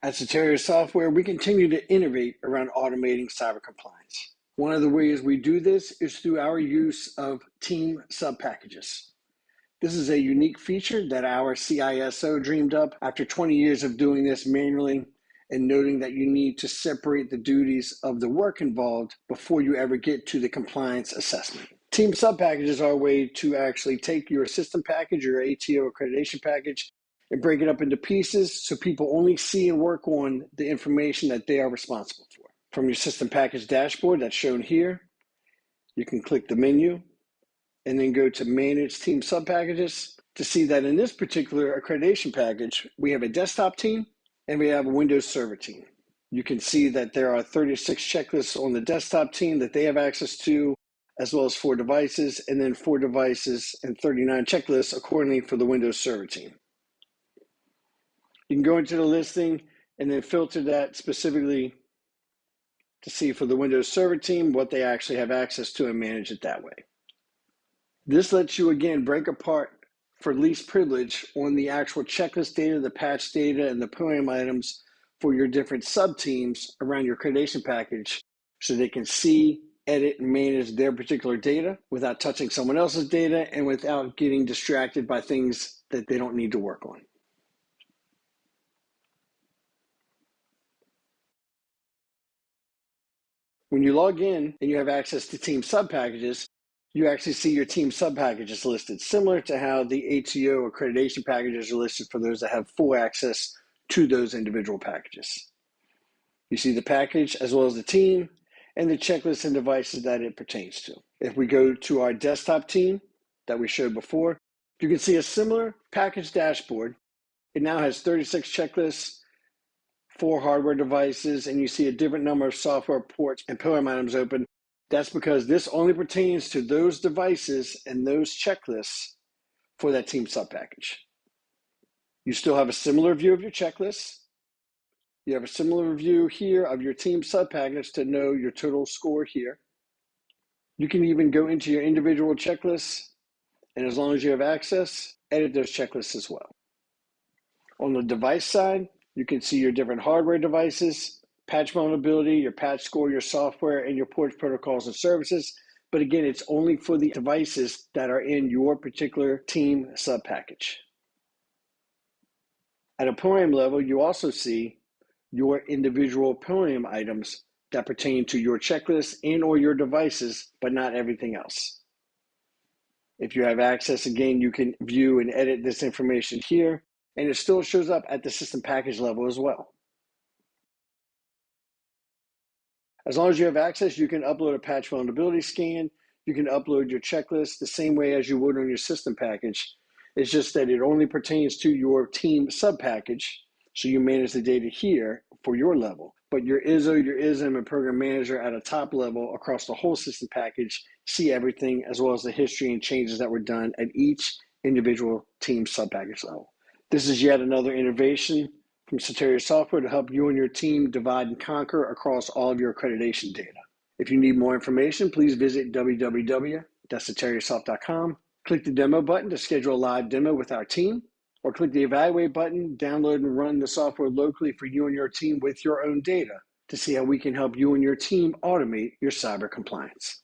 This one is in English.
At Soteria Software, we continue to innovate around automating cyber compliance. One of the ways we do this is through our use of Team Subpackages. This is a unique feature that our CISO dreamed up after 20 years of doing this manually and noting that you need to separate the duties of the work involved before you ever get to the compliance assessment. Team Subpackages are a way to actually take your system package, your ATO accreditation package, and break it up into pieces so people only see and work on the information that they are responsible for. From your system package dashboard that's shown here, you can click the menu and then go to Manage Team Subpackages to see that in this particular accreditation package, we have a desktop team and we have a Windows Server team. You can see that there are 36 checklists on the desktop team that they have access to, as well as 4 devices, and then 4 devices and 39 checklists accordingly for the Windows Server team. You can go into the listing and then filter that specifically to see for the Windows Server team what they actually have access to and manage it that way. This lets you, again, break apart for least privilege on the actual checklist data, the patch data, and the POAM items for your different sub-teams around your accreditation package so they can see, edit, and manage their particular data without touching someone else's data and without getting distracted by things that they don't need to work on. When you log in and you have access to Team Subpackages, you actually see your Team Subpackages listed, similar to how the ATO accreditation packages are listed for those that have full access to those individual packages. You see the package as well as the team and the checklist and devices that it pertains to. If we go to our desktop team that we showed before, you can see a similar package dashboard. It now has 36 checklists, 4 hardware devices, and you see a different number of software ports and POAM items open. That's because this only pertains to those devices and those checklists for that Team Subpackage. You still have a similar view of your checklists. You have a similar view here of your Team Subpackage to know your total score here. You can even go into your individual checklists, and as long as you have access, edit those checklists as well. On the device side, you can see your different hardware devices, patch vulnerability, your patch score, your software, and your ports, protocols, and services. But again, it's only for the devices that are in your particular Team Subpackage. At a POAM level, you also see your individual POAM items that pertain to your checklist and or your devices, but not everything else. If you have access, again, you can view and edit this information here, and it still shows up at the system package level as well. As long as you have access, you can upload a patch vulnerability scan. You can upload your checklist the same way as you would on your system package. It's just that it only pertains to your Team Subpackage, so you manage the data here for your level. But your ISO, your ISM, and program manager at a top level across the whole system package see everything, as well as the history and changes that were done at each individual Team Subpackage level. This is yet another innovation from Soteria Software to help you and your team divide and conquer across all of your accreditation data. If you need more information, please visit www.soteriasoft.com. Click the demo button to schedule a live demo with our team, or click the evaluate button, download and run the software locally for you and your team with your own data to see how we can help you and your team automate your cyber compliance.